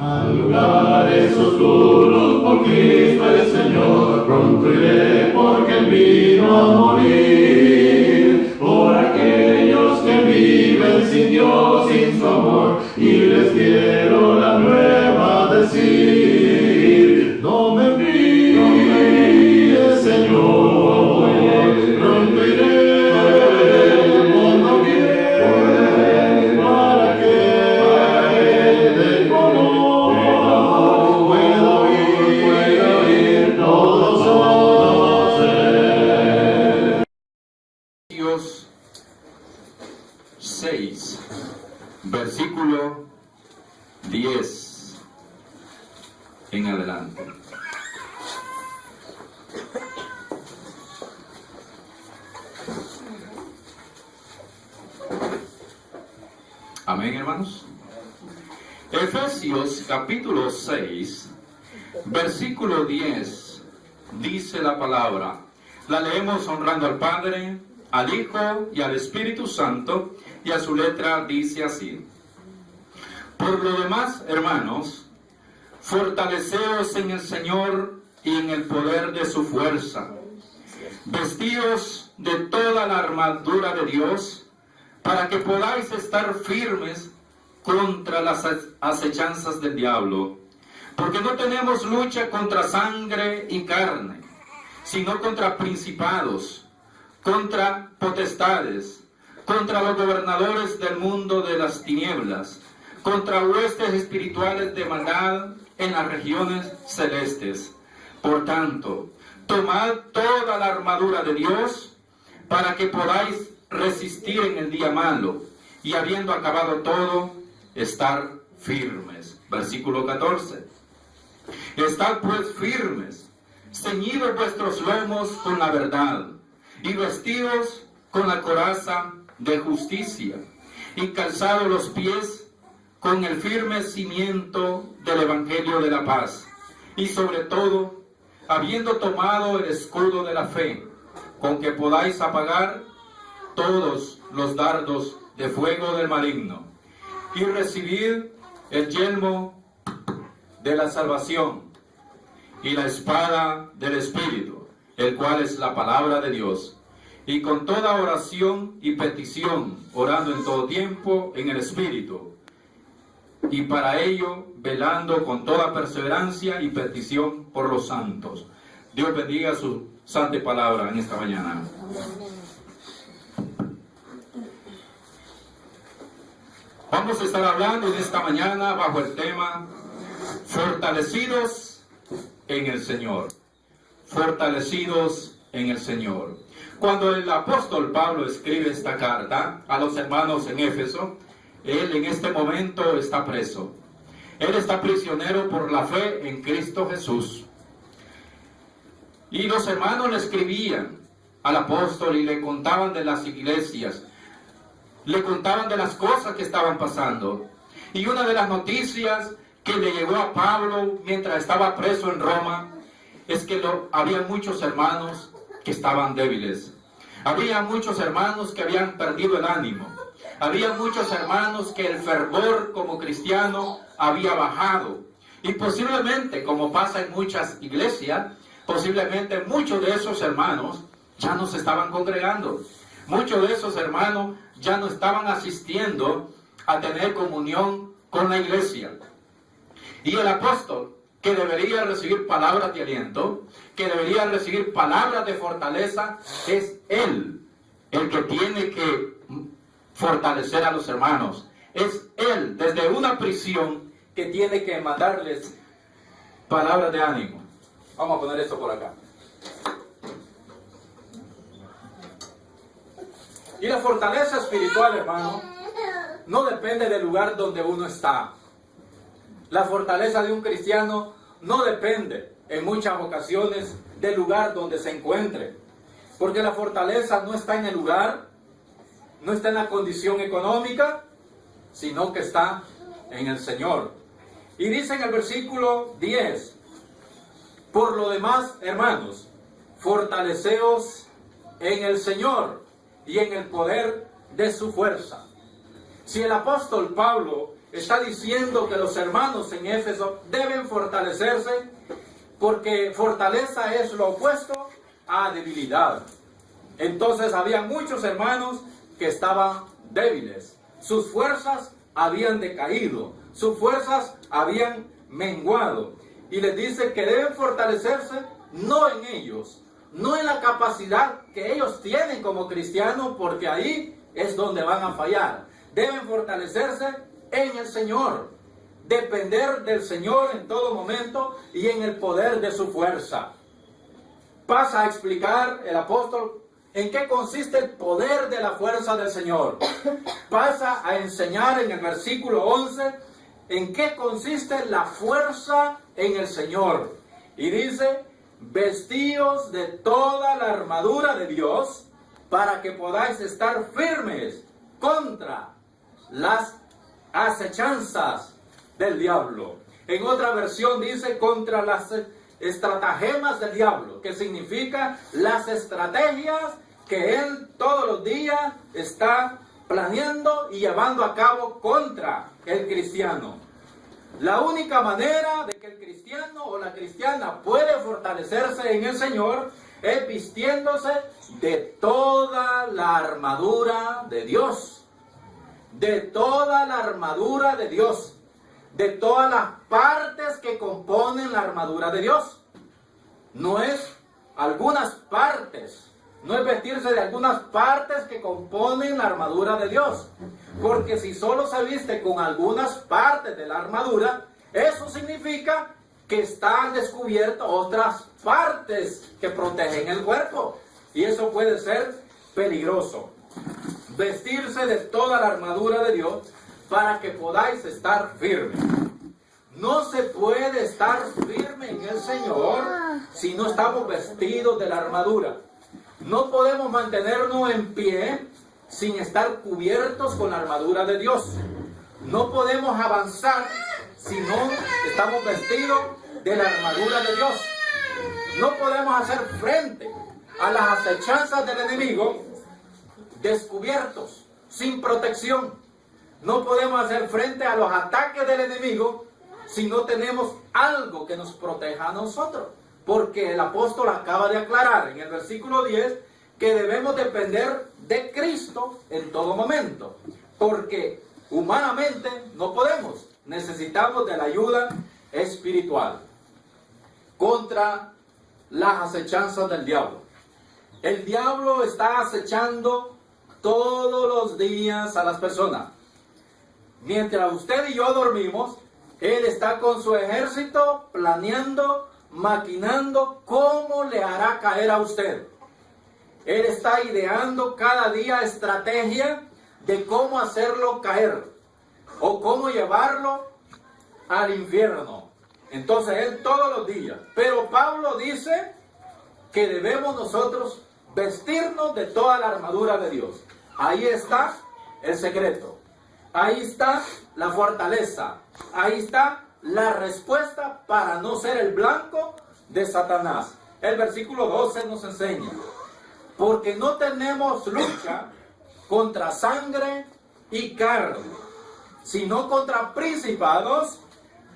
A lugares oscuros por Cristo el Señor, pronto iré porque Él vino a morir. Por aquellos que viven sin Dios, sin su amor, y les quiero la nueva decir. No me envíes, Señor, pronto iré. Versículo 10 en adelante. Amén, hermanos. Efesios capítulo 6, versículo 10, dice la palabra. La leemos honrando al Padre, al Hijo y al Espíritu Santo, y a su letra dice así: por lo demás, hermanos, fortaleceos en el Señor y en el poder de su fuerza. Vestíos de toda la armadura de Dios, para que podáis estar firmes contra las acechanzas del diablo. Porque no tenemos lucha contra sangre y carne, sino contra principados, contra potestades, contra los gobernadores del mundo de las tinieblas, contra huestes espirituales de maldad en las regiones celestes. Por tanto, tomad toda la armadura de Dios, para que podáis resistir en el día malo, y habiendo acabado todo, estar firmes. Versículo 14. Estad pues firmes, ceñidos vuestros lomos con la verdad, y vestidos con la coraza de justicia, y calzados los pies con el firme cimiento del Evangelio de la paz, y sobre todo, habiendo tomado el escudo de la fe, con que podáis apagar todos los dardos de fuego del maligno, y recibid el yelmo de la salvación, y la espada del Espíritu, el cual es la palabra de Dios, y con toda oración y petición, orando en todo tiempo en el Espíritu, y para ello velando con toda perseverancia y petición por los santos. Dios bendiga su santa palabra en esta mañana. Vamos a estar hablando en esta mañana bajo el tema fortalecidos en el Señor. Fortalecidos en el Señor. Cuando el apóstol Pablo escribe esta carta a los hermanos en Éfeso, él en este momento está preso. Él está prisionero por la fe en Cristo Jesús. Y los hermanos le escribían al apóstol y le contaban de las iglesias, le contaban de las cosas que estaban pasando. Y una de las noticias que le llegó a Pablo mientras estaba preso en Roma es que había muchos hermanos que estaban débiles. Había muchos hermanos que habían perdido el ánimo. Había muchos hermanos que el fervor como cristiano había bajado. Y posiblemente, como pasa en muchas iglesias, posiblemente muchos de esos hermanos ya no se estaban congregando. Muchos de esos hermanos ya no estaban asistiendo a tener comunión con la iglesia. Y el apóstol, que debería recibir palabras de aliento, que debería recibir palabras de fortaleza, es él el que tiene que fortalecer a los hermanos. Es él, desde una prisión, que tiene que mandarles palabras de ánimo. Vamos a poner esto por acá. Y la fortaleza espiritual, hermano, no depende del lugar donde uno está. La fortaleza de un cristiano no depende, en muchas ocasiones, del lugar donde se encuentre. Porque la fortaleza no está en el lugar, no está en la condición económica, sino que está en el Señor. Y dice en el versículo 10, por lo demás, hermanos, fortaleceos en el Señor y en el poder de su fuerza. Si el apóstol Pablo está diciendo que los hermanos en Éfeso deben fortalecerse, porque fortaleza es lo opuesto a debilidad. Entonces había muchos hermanos que estaban débiles, sus fuerzas habían decaído, sus fuerzas habían menguado, y les dice que deben fortalecerse no en ellos, no en la capacidad que ellos tienen como cristianos, porque ahí es donde van a fallar. Deben fortalecerse en el Señor, depender del Señor en todo momento y en el poder de su fuerza. Pasa a explicar el apóstol en qué consiste el poder de la fuerza del Señor. Pasa a enseñar en el versículo 11 en qué consiste la fuerza en el Señor. Y dice: vestíos de toda la armadura de Dios para que podáis estar firmes contra las acechanzas del diablo. En otra versión dice contra las estratagemas del diablo, que significa las estrategias que él todos los días está planeando y llevando a cabo contra el cristiano. La única manera de que el cristiano o la cristiana puede fortalecerse en el Señor es vistiéndose de toda la armadura de Dios. De toda la armadura de Dios. De todas las partes que componen la armadura de Dios. No es algunas partes. No es vestirse de algunas partes que componen la armadura de Dios. Porque si solo se viste con algunas partes de la armadura, eso significa que están descubiertas otras partes que protegen el cuerpo. Y eso puede ser peligroso. Vestirse de toda la armadura de Dios para que podáis estar firmes. No se puede estar firme en el Señor si no estamos vestidos de la armadura. No podemos mantenernos en pie sin estar cubiertos con la armadura de Dios. No podemos avanzar si no estamos vestidos de la armadura de Dios. No podemos hacer frente a las acechanzas del enemigo descubiertos, sin protección. No podemos hacer frente a los ataques del enemigo si no tenemos algo que nos proteja a nosotros. Porque el apóstol acaba de aclarar en el versículo 10 que debemos depender de Cristo en todo momento. Porque humanamente no podemos. Necesitamos de la ayuda espiritual contra las acechanzas del diablo. El diablo está acechando todos los días a las personas. Mientras usted y yo dormimos, él está con su ejército planeando, maquinando cómo le hará caer a usted. Él está ideando cada día estrategia de cómo hacerlo caer o cómo llevarlo al infierno. Entonces él todos los días. Pero Pablo dice que debemos nosotros vestirnos de toda la armadura de Dios. Ahí está el secreto. Ahí está la fortaleza. Ahí está la respuesta para no ser el blanco de Satanás. El versículo 12 nos enseña: porque no tenemos lucha contra sangre y carne, sino contra principados,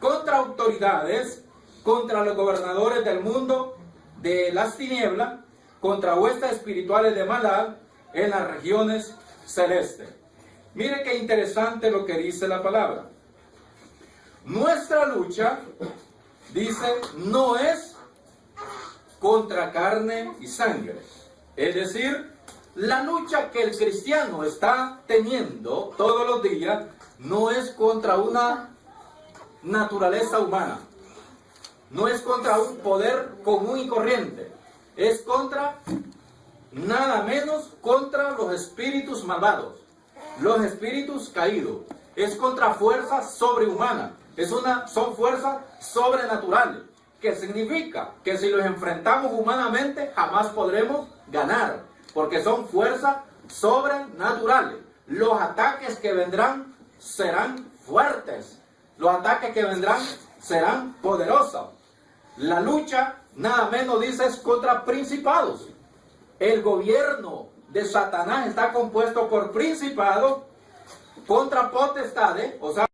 contra autoridades, contra los gobernadores del mundo de las tinieblas, contra huestes espirituales de maldad en las regiones celestes. Mire qué interesante lo que dice la palabra. Nuestra lucha, dice, no es contra carne y sangre. Es decir, la lucha que el cristiano está teniendo todos los días no es contra una naturaleza humana. No es contra un poder común y corriente. Es contra, nada menos, contra los espíritus malvados, los espíritus caídos. Es contra fuerzas sobrehumanas. Son fuerzas sobrenaturales. Que significa que si los enfrentamos humanamente jamás podremos ganar. Porque son fuerzas sobrenaturales. Los ataques que vendrán serán fuertes. Los ataques que vendrán serán poderosos. La lucha, nada menos dice, es contra principados. El gobierno de Satanás está compuesto por principados, contra potestades, o sea,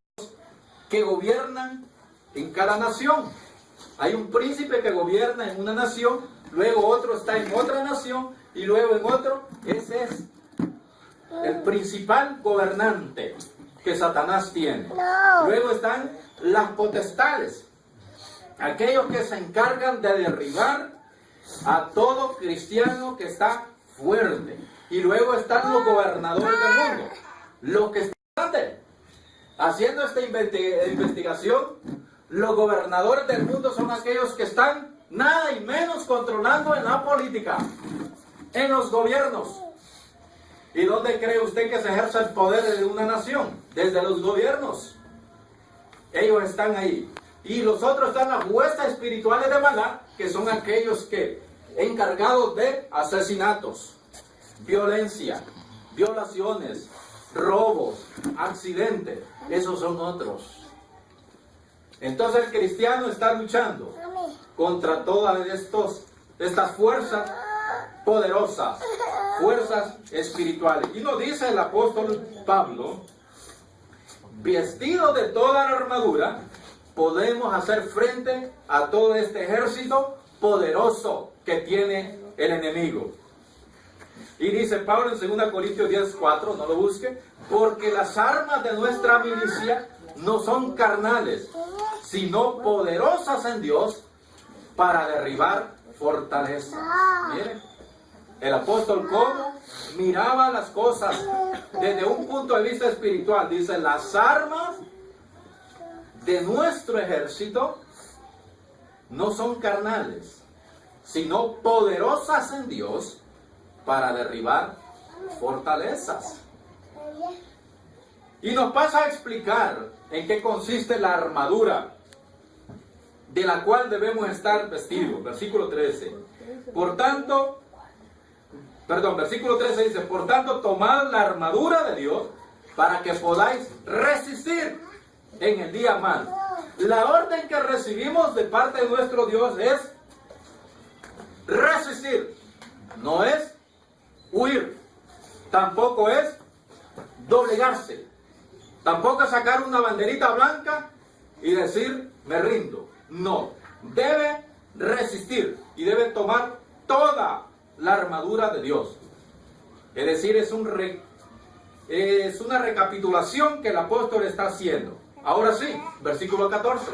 que gobiernan en cada nación. Hay un príncipe que gobierna en una nación, luego otro está en otra nación y luego en otro. Ese es el principal gobernante que Satanás tiene. Luego están las potestades, aquellos que se encargan de derribar a todo cristiano que está fuerte. Y luego están los gobernadores del mundo, los que están haciendo esta investigación. Los gobernadores del mundo son aquellos que están nada y menos controlando en la política, en los gobiernos. ¿Y dónde cree usted que se ejerce el poder de una nación? Desde los gobiernos. Ellos están ahí. Y los otros están las huestes espirituales de maldad, que son aquellos que encargados de asesinatos, violencia, violaciones, robos, accidentes. Esos son otros. Entonces el cristiano está luchando contra todas estas fuerzas poderosas, fuerzas espirituales. Y nos dice el apóstol Pablo, vestido de toda la armadura, podemos hacer frente a todo este ejército poderoso que tiene el enemigo. Y dice Pablo en 2 Corintios 10:4, no lo busque, porque las armas de nuestra milicia no son carnales, sino poderosas en Dios para derribar fortalezas. Miren, el apóstol cómo miraba las cosas desde un punto de vista espiritual. Dice, las armas de nuestro ejército no son carnales, sino poderosas en Dios para derribar fortalezas. Y nos pasa a explicar en qué consiste la armadura de la cual debemos estar vestidos. Versículo 13. Versículo 13 dice, por tanto, tomad la armadura de Dios para que podáis resistir en el día malo. La orden que recibimos de parte de nuestro Dios es resistir. No es huir. Tampoco es doblegarse. Tampoco es sacar una banderita blanca y decir, me rindo. No. Debe resistir y debe tomar toda la armadura de Dios. Es decir, es una recapitulación que el apóstol está haciendo. Ahora sí, versículo 14,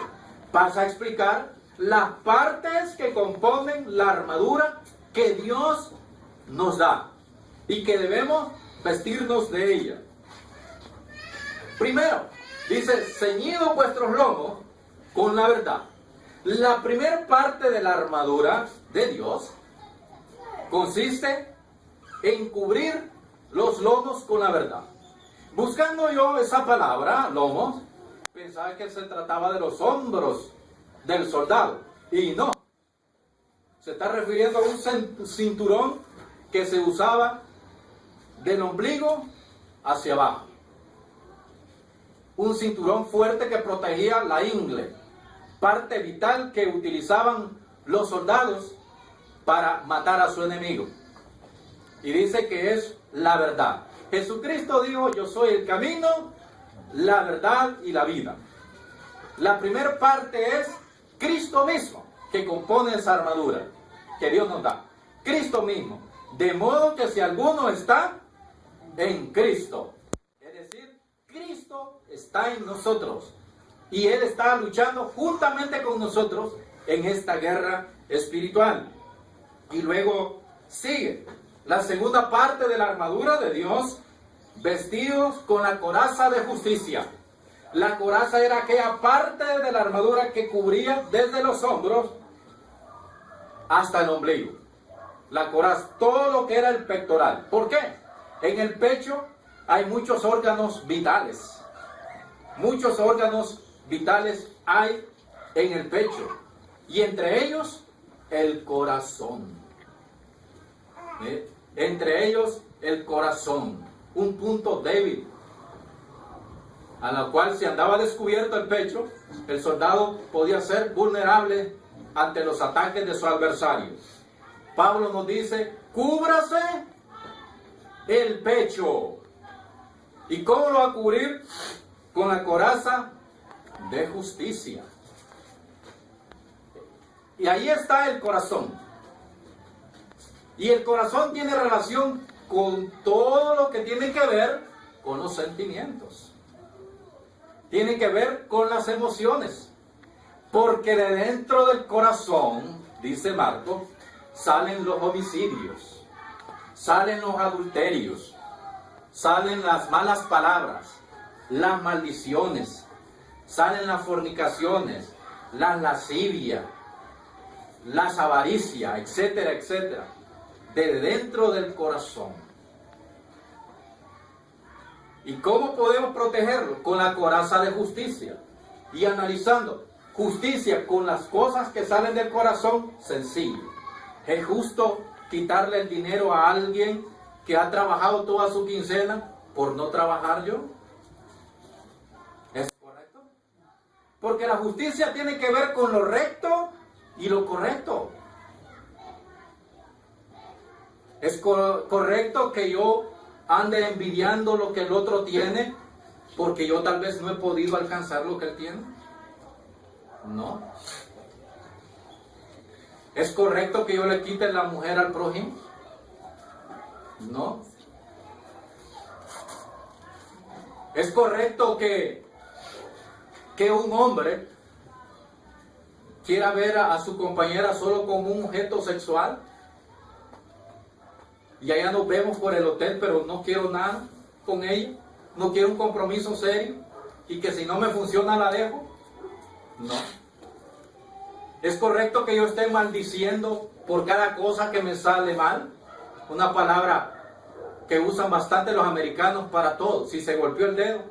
pasa a explicar las partes que componen la armadura que Dios nos da y que debemos vestirnos de ella. Primero, dice, ceñidos vuestros lomos con la verdad. La primera parte de la armadura de Dios consiste en cubrir los lomos con la verdad. Buscando yo esa palabra, lomos, pensaba que se trataba de los hombros del soldado. Y no. Se está refiriendo a un cinturón que se usaba del ombligo hacia abajo. Un cinturón fuerte que protegía la ingle, parte vital que utilizaban los soldados para matar a su enemigo. Y dice que es la verdad. Jesucristo dijo, yo soy el camino, la verdad y la vida. La primera parte es Cristo mismo, que compone esa armadura que Dios nos da. Cristo mismo. De modo que si alguno está en Cristo, es decir, Cristo está en nosotros y Él está luchando juntamente con nosotros en esta guerra espiritual. Y luego sigue la segunda parte de la armadura de Dios, vestidos con la coraza de justicia. La coraza era aquella parte de la armadura que cubría desde los hombros hasta el ombligo. La coraza, todo lo que era el pectoral. ¿Por qué? En el pecho hay muchos órganos vitales. Muchos órganos vitales hay en el pecho. Y entre ellos, el corazón. Entre ellos, el corazón. Un punto débil, a la cual si andaba descubierto el pecho, el soldado podía ser vulnerable ante los ataques de su adversario. Pablo nos dice, cúbrase el pecho. ¿Y cómo lo va a cubrir? Con la coraza de justicia. Y ahí está el corazón. Y el corazón tiene relación con todo lo que tiene que ver con los sentimientos. Tiene que ver con las emociones. Porque de dentro del corazón, dice Marcos, salen los homicidios, salen los adulterios, salen las malas palabras, las maldiciones, salen las fornicaciones, las lascivias, las avaricias, etcétera, etcétera, de dentro del corazón. ¿Y cómo podemos protegerlo? Con la coraza de justicia. Y analizando, justicia con las cosas que salen del corazón, sencillo. ¿Es justo quitarle el dinero a alguien que ha trabajado toda su quincena por no trabajar yo? ¿Es correcto? Porque la justicia tiene que ver con lo recto y lo correcto. ¿Es correcto que yo ande envidiando lo que el otro tiene porque yo tal vez no he podido alcanzar lo que él tiene? No. ¿Es correcto que yo le quite la mujer al prójimo? No. ¿Es correcto que un hombre quiera ver a su compañera solo como un objeto sexual? Y allá nos vemos por el hotel, pero no quiero nada con ella. No quiero un compromiso serio. Y que si no me funciona la dejo. No. ¿Es correcto que yo esté maldiciendo por cada cosa que me sale mal? Una palabra que usan bastante los americanos para todo. Si se golpeó el dedo,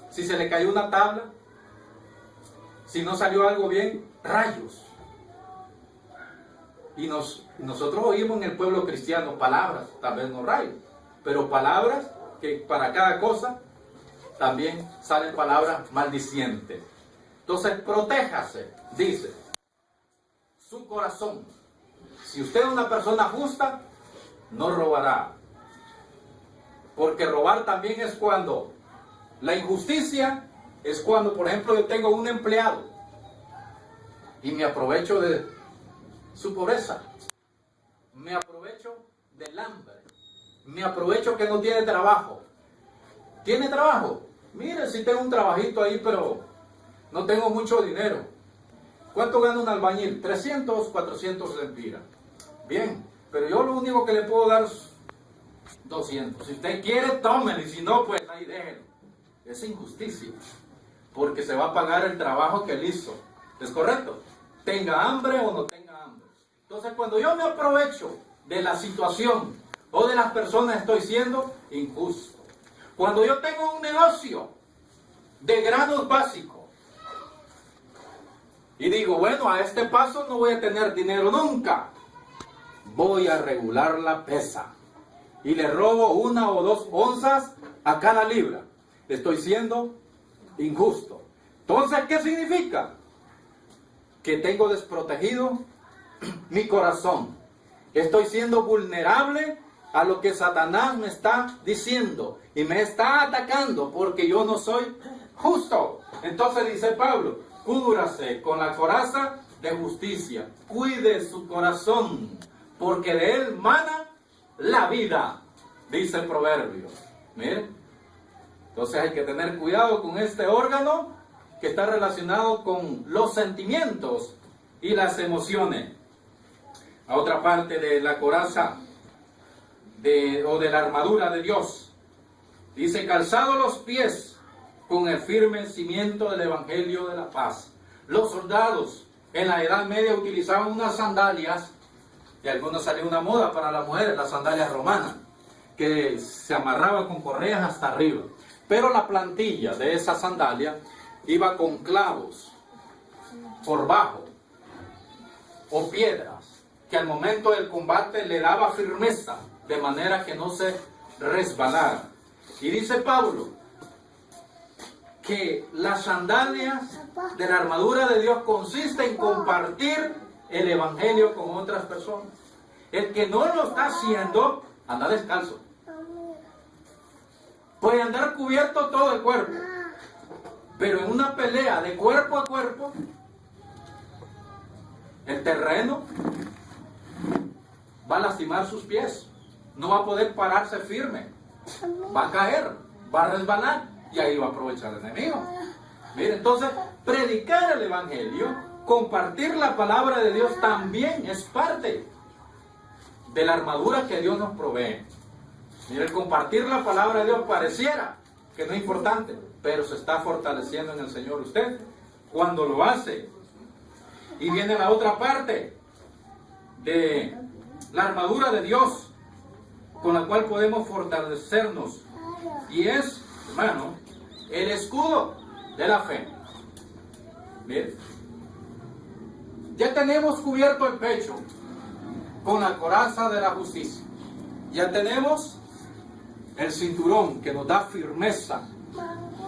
si se le cayó una tabla, si no salió algo bien, rayos. Y nosotros oímos en el pueblo cristiano palabras, tal vez no rayos, pero palabras que para cada cosa también salen palabras maldicientes. Entonces, protéjase, dice, su corazón. Si usted es una persona justa, no robará. Porque robar también es cuando la injusticia es cuando, por ejemplo, yo tengo un empleado y me aprovecho de su pobreza, me aprovecho del hambre, me aprovecho que no tiene trabajo. ¿Tiene trabajo? Mire, si tengo un trabajito ahí, pero no tengo mucho dinero. ¿Cuánto gana un albañil? 300, 400 lempiras. Bien, pero yo lo único que le puedo dar es 200. Si usted quiere, tómelo, y si no, pues ahí déjelo. Es injusticia, porque se va a pagar el trabajo que él hizo. ¿Es correcto? Tenga hambre o no tenga hambre. Entonces, cuando yo me aprovecho de la situación o de las personas, estoy siendo injusto. Cuando yo tengo un negocio de granos básicos y digo, bueno, a este paso no voy a tener dinero nunca, voy a regular la pesa y le robo 1 o 2 onzas a cada libra. Estoy siendo injusto. Entonces, ¿qué significa? Que tengo desprotegido mi corazón. Estoy siendo vulnerable a lo que Satanás me está diciendo y me está atacando porque yo no soy justo. Entonces dice Pablo, cúbrase con la coraza de justicia, cuide su corazón, porque de él mana la vida, dice el proverbio. Miren, entonces hay que tener cuidado con este órgano que está relacionado con los sentimientos y las emociones. A otra parte de la coraza o de la armadura de Dios, dice, calzado los pies con el firme cimiento del Evangelio de la paz. Los soldados en la Edad Media utilizaban unas sandalias, y algunos salió una moda para las mujeres, las sandalias romanas, que se amarraban con correas hasta arriba. Pero la plantilla de esa sandalia iba con clavos por bajo, o piedras, que al momento del combate le daba firmeza, de manera que no se resbalara. Y dice Pablo que las sandalias de la armadura de Dios consiste en compartir el Evangelio con otras personas. El que no lo está haciendo, anda descalzo. Puede andar cubierto todo el cuerpo, Pero en una pelea de cuerpo a cuerpo, el terreno va a lastimar sus pies. No va a poder pararse firme. Va a caer, va a resbalar y ahí va a aprovechar el enemigo. Mire, entonces, predicar el evangelio, compartir la palabra de Dios también es parte de la armadura que Dios nos provee. Mire, el compartir la palabra de Dios pareciera que no es importante, pero se está fortaleciendo en el Señor usted cuando lo hace. Y viene la otra parte de la armadura de Dios con la cual podemos fortalecernos, y es, hermano, el escudo de la fe. Bien, ya tenemos cubierto el pecho con la coraza de la justicia. Ya tenemos el cinturón que nos da firmeza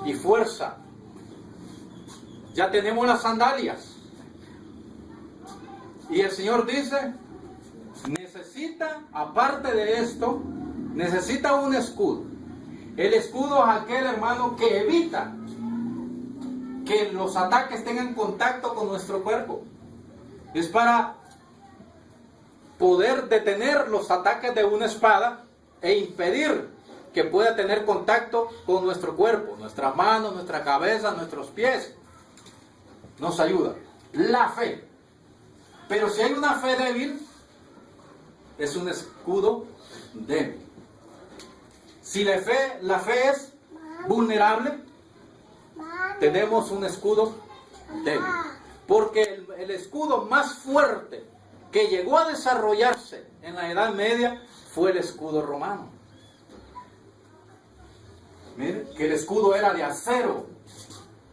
y fuerza. Ya tenemos las sandalias. Y el Señor dice, necesita, aparte de esto, necesita un escudo. El escudo es aquel, hermano, que evita que los ataques tengan contacto con nuestro cuerpo. Es para poder detener los ataques de una espada e impedir que pueda tener contacto con nuestro cuerpo, nuestras manos, nuestra cabeza, nuestros pies. Nos ayuda la fe. Pero si hay una fe débil, es un escudo débil. Si la fe es vulnerable, tenemos un escudo débil. Porque el escudo más fuerte que llegó a desarrollarse en la Edad Media fue el escudo romano. Miren, que el escudo era de acero.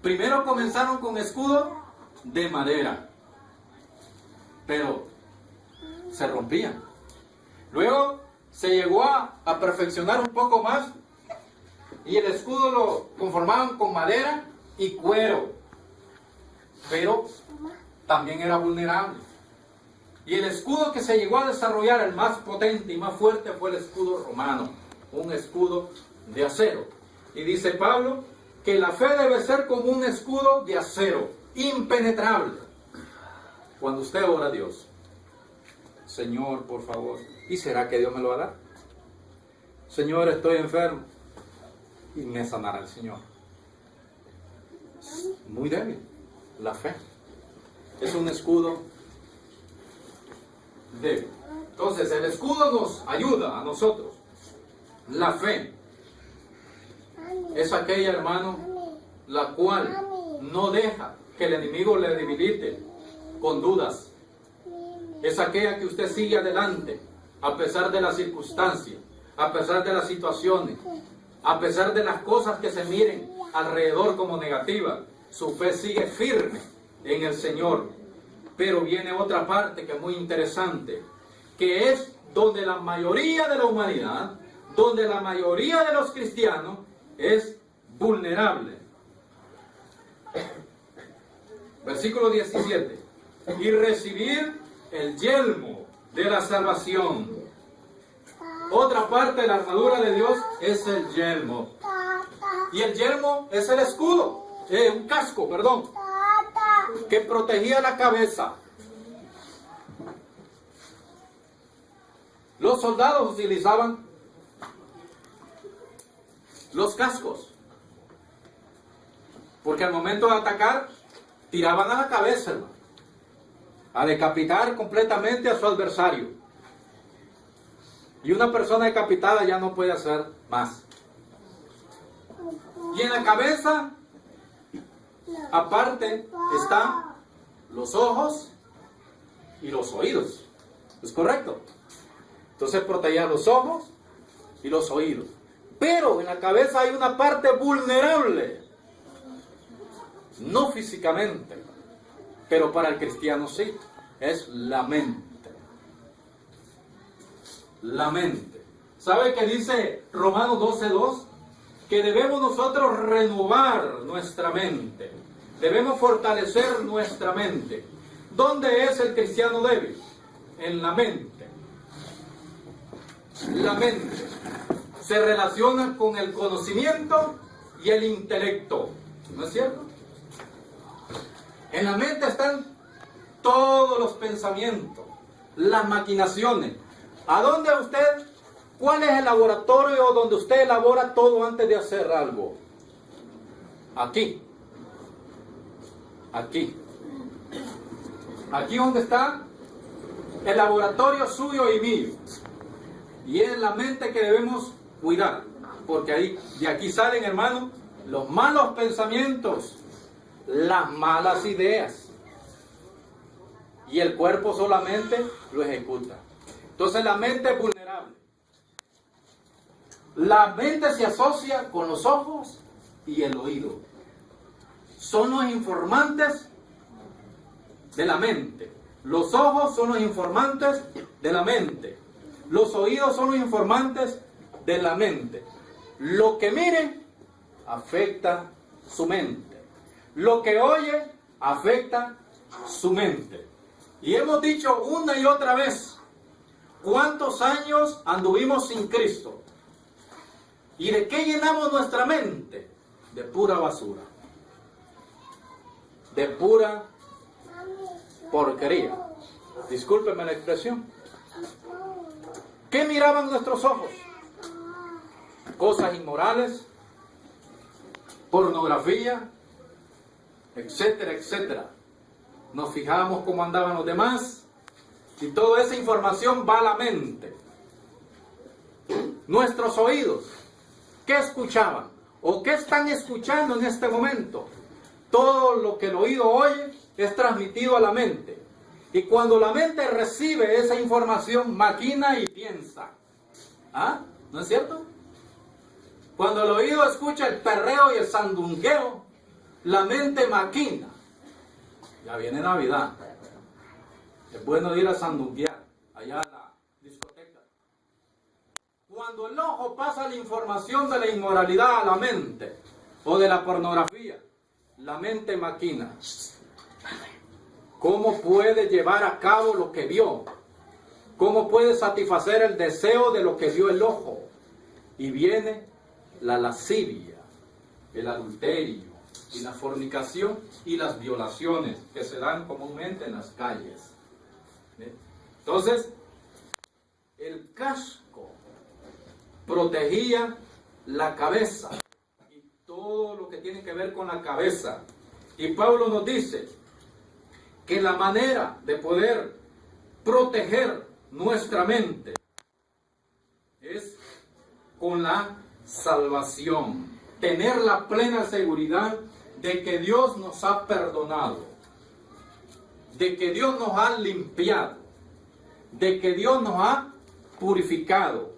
Primero comenzaron con escudo de madera, pero se rompían. Luego se llegó a perfeccionar un poco más y el escudo lo conformaban con madera y cuero, pero también era vulnerable. Y el escudo que se llegó a desarrollar, el más potente y más fuerte, fue el escudo romano, un escudo de acero. Y dice Pablo que la fe debe ser como un escudo de acero, impenetrable. Cuando usted ora a Dios, Señor, por favor, ¿y será que Dios me lo va a dar? Señor, estoy enfermo, y me sanará el Señor. Es muy débil la fe. Es un escudo débil. Entonces, el escudo nos ayuda a nosotros. La fe es aquella, hermano, la cual no deja que el enemigo le debilite con dudas. Es aquella que usted sigue adelante a pesar de las circunstancias, a pesar de las situaciones, a pesar de las cosas que se miren alrededor como negativas. Su fe sigue firme en el Señor. Pero viene otra parte que es muy interesante, que es donde la mayoría de la humanidad, donde la mayoría de los cristianos es vulnerable. Versículo 17. Y recibir el yelmo de la salvación. Otra parte de la armadura de Dios es el yelmo. Y el yelmo es el escudo, un casco, perdón, que protegía la cabeza. Los soldados utilizaban los cascos, porque al momento de atacar, tiraban a la cabeza, hermano, a decapitar completamente a su adversario. Y una persona decapitada ya no puede hacer más. Y en la cabeza, aparte, están los ojos y los oídos. ¿Es correcto? Entonces protegía los ojos y los oídos. Pero en la cabeza hay una parte vulnerable. No físicamente, pero para el cristiano sí. Es la mente. La mente. ¿Sabe qué dice Romanos 12:2? Que debemos nosotros renovar nuestra mente. Debemos fortalecer nuestra mente. ¿Dónde es el cristiano débil? En la mente. La mente se relaciona con el conocimiento y el intelecto. ¿No es cierto? En la mente están todos los pensamientos, las maquinaciones. ¿A dónde usted, cuál es el laboratorio donde usted elabora todo antes de hacer algo? Aquí. Aquí. Aquí donde está el laboratorio suyo y mío. Y es la mente que debemos cuidar. Porque ahí, de aquí salen, hermanos, los malos pensamientos, las malas ideas. Y el cuerpo solamente lo ejecuta. Entonces la mente es vulnerable. La mente se asocia con los ojos y el oído. Son los informantes de la mente. Los ojos son los informantes de la mente. Los oídos son los informantes de la mente. Lo que mire afecta su mente. Lo que oye afecta su mente. Y hemos dicho una y otra vez, ¿cuántos años anduvimos sin Cristo? ¿Y de qué llenamos nuestra mente? De pura basura. De pura porquería. Discúlpenme la expresión. ¿Qué miraban nuestros ojos? Cosas inmorales, pornografía, etcétera, etcétera. Nos fijábamos cómo andaban los demás y toda esa información va a la mente. Nuestros oídos, ¿qué escuchaban? ¿O qué están escuchando en este momento? Todo lo que el oído oye es transmitido a la mente. Y cuando la mente recibe esa información, maquina y piensa. ¿Ah? ¿No es cierto? Cuando el oído escucha el perreo y el sandungueo, la mente maquina. Ya viene Navidad. Es bueno ir a sandunguear allá a la discoteca. Cuando el ojo pasa la información de la inmoralidad a la mente o de la pornografía, la mente maquina. ¿Cómo puede llevar a cabo lo que vio? ¿Cómo puede satisfacer el deseo de lo que vio el ojo? Y viene la lascivia, el adulterio, y la fornicación y las violaciones que se dan comúnmente en las calles. Entonces, el casco protegía la cabeza y todo lo que tiene que ver con la cabeza. Y Pablo nos dice que la manera de poder proteger nuestra mente es con la salvación. Tener la plena seguridad de que Dios nos ha perdonado, de que Dios nos ha limpiado, de que Dios nos ha purificado,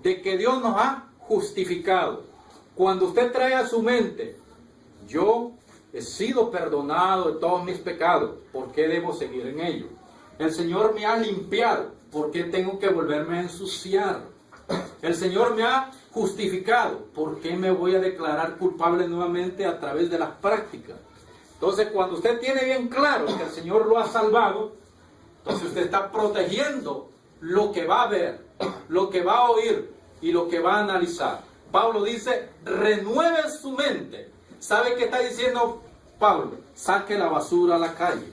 de que Dios nos ha justificado. Cuando usted trae a su mente, yo he sido perdonado de todos mis pecados, ¿por qué debo seguir en ello? El Señor me ha limpiado, ¿por qué tengo que volverme a ensuciar? El Señor me ha justificado, ¿por qué me voy a declarar culpable nuevamente a través de las prácticas? Entonces, cuando usted tiene bien claro que el Señor lo ha salvado, entonces usted está protegiendo lo que va a ver, lo que va a oír y lo que va a analizar. Pablo dice, renueve su mente. ¿Sabe qué está diciendo Pablo? Saque la basura a la calle.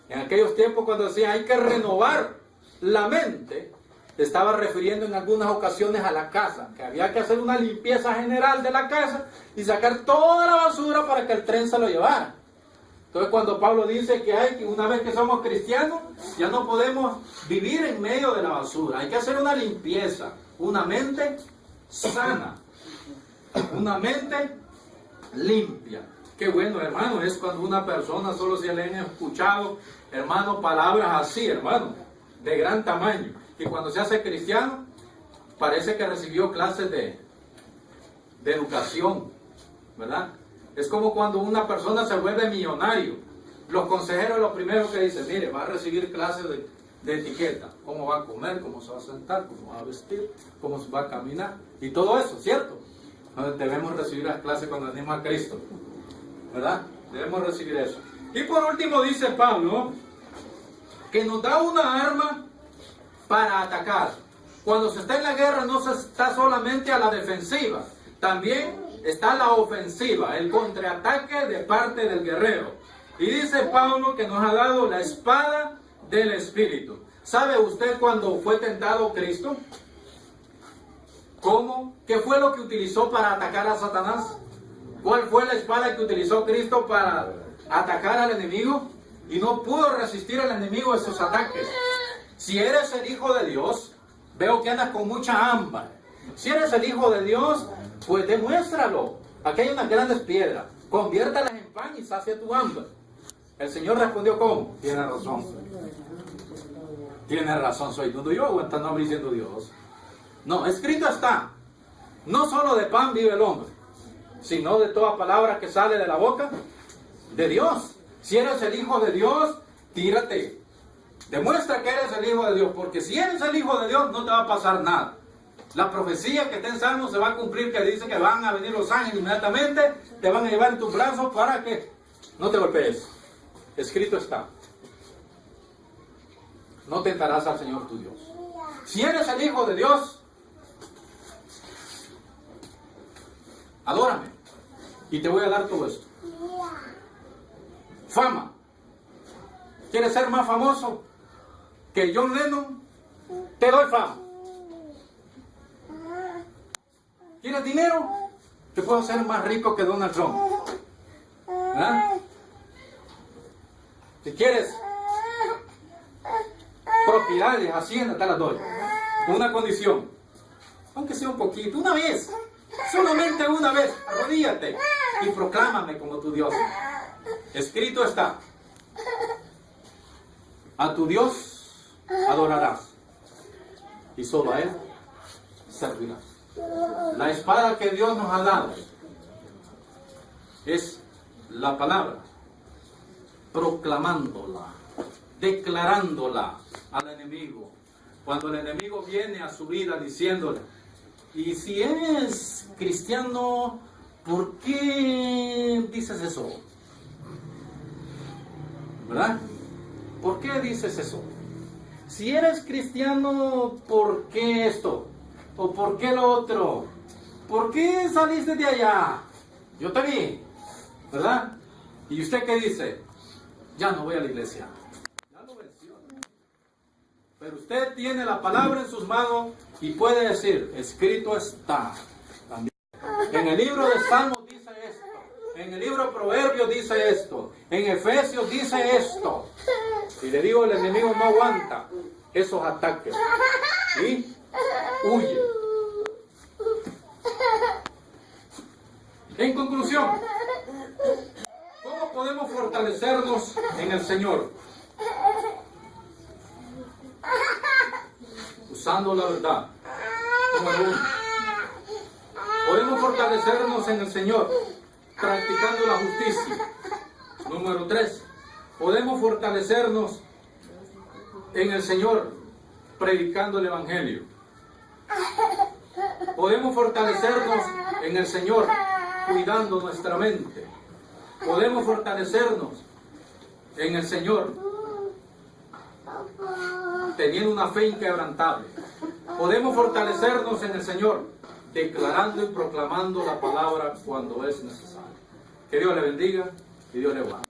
En aquellos tiempos cuando decía hay que renovar la mente, se estaba refiriendo en algunas ocasiones a la casa, que había que hacer una limpieza general de la casa y sacar toda la basura para que el tren se lo llevara. Entonces cuando Pablo dice que hay que, una vez que somos cristianos, ya no podemos vivir en medio de la basura, hay que hacer una limpieza, una mente sana, una mente limpia. Qué bueno, hermano, es cuando una persona solo se le han escuchado, hermano, palabras así, hermano, de gran tamaño. Y cuando se hace cristiano, parece que recibió clases de educación, ¿verdad? Es como cuando una persona se vuelve millonario. Los consejeros lo primero que dicen, mire, va a recibir clases de etiqueta. Cómo va a comer, cómo se va a sentar, cómo va a vestir, cómo se va a caminar. Y todo eso, ¿cierto? Entonces debemos recibir las clases cuando venimos a Cristo, ¿verdad? Debemos recibir eso. Y por último dice Pablo, que nos da una arma para atacar. Cuando se está en la guerra no se está solamente a la defensiva, también está la ofensiva, el contraataque de parte del guerrero. Y dice Pablo que nos ha dado la espada del Espíritu. ¿Sabe usted cuando fue tentado Cristo? ¿Cómo? ¿Qué fue lo que utilizó para atacar a Satanás? ¿Cuál fue la espada que utilizó Cristo para atacar al enemigo? Y no pudo resistir al enemigo de sus ataques. Si eres el Hijo de Dios, veo que andas con mucha hambre. Si eres el Hijo de Dios, pues demuéstralo. Aquí hay unas grandes piedras. Conviértalas en pan y sacia tu hambre. El Señor respondió, ¿cómo? Tiene razón. Tiene razón, soy tú. Yo aguantando hambre diciendo Dios. No, escrito está. No solo de pan vive el hombre, sino de toda palabra que sale de la boca de Dios. Si eres el Hijo de Dios, tírate. Demuestra que eres el Hijo de Dios, porque si eres el Hijo de Dios, no te va a pasar nada. La profecía que está en Salmo se va a cumplir, que dice que van a venir los ángeles inmediatamente, te van a llevar en tus brazos para que no te golpees. Escrito está. No tentarás al Señor tu Dios. Si eres el Hijo de Dios, adórame y te voy a dar todo esto. Fama. ¿Quieres ser más famoso que John Lennon? Te doy fama. ¿Quieres dinero? Te puedo hacer más rico que Donald Trump. ¿Ah? Si quieres propiedades, hacienda, te las doy. Con una condición. Aunque sea un poquito, una vez. Solamente una vez. Arrodíllate y proclámame como tu Dios. Escrito está. A tu Dios adorarás. Y solo a Él servirás. La espada que Dios nos ha dado es la palabra, proclamándola, declarándola al enemigo. Cuando el enemigo viene a su vida diciéndole, y si eres cristiano, ¿por qué dices eso? ¿Verdad? ¿Por qué dices eso? Si eres cristiano, ¿por qué esto? ¿O por qué lo otro? ¿Por qué saliste de allá? Yo te vi, ¿verdad? ¿Y usted qué dice? Ya no voy a la iglesia. Ya lo venció. Pero usted tiene la palabra en sus manos y puede decir, escrito está. También. En el libro de Salmos dice esto. En el libro de Proverbios dice esto. En Efesios dice esto. Y le digo, el enemigo no aguanta esos ataques. ¿Sí? Huye. En conclusión, ¿cómo podemos fortalecernos en el Señor? Usando la verdad. Número 1. Podemos fortalecernos en el Señor practicando la justicia. Número 3. Podemos fortalecernos en el Señor predicando el Evangelio. Podemos fortalecernos en el Señor cuidando nuestra mente. Podemos fortalecernos en el Señor teniendo una fe inquebrantable. Podemos fortalecernos en el Señor declarando y proclamando la palabra cuando es necesario. Que Dios le bendiga y Dios le guarde.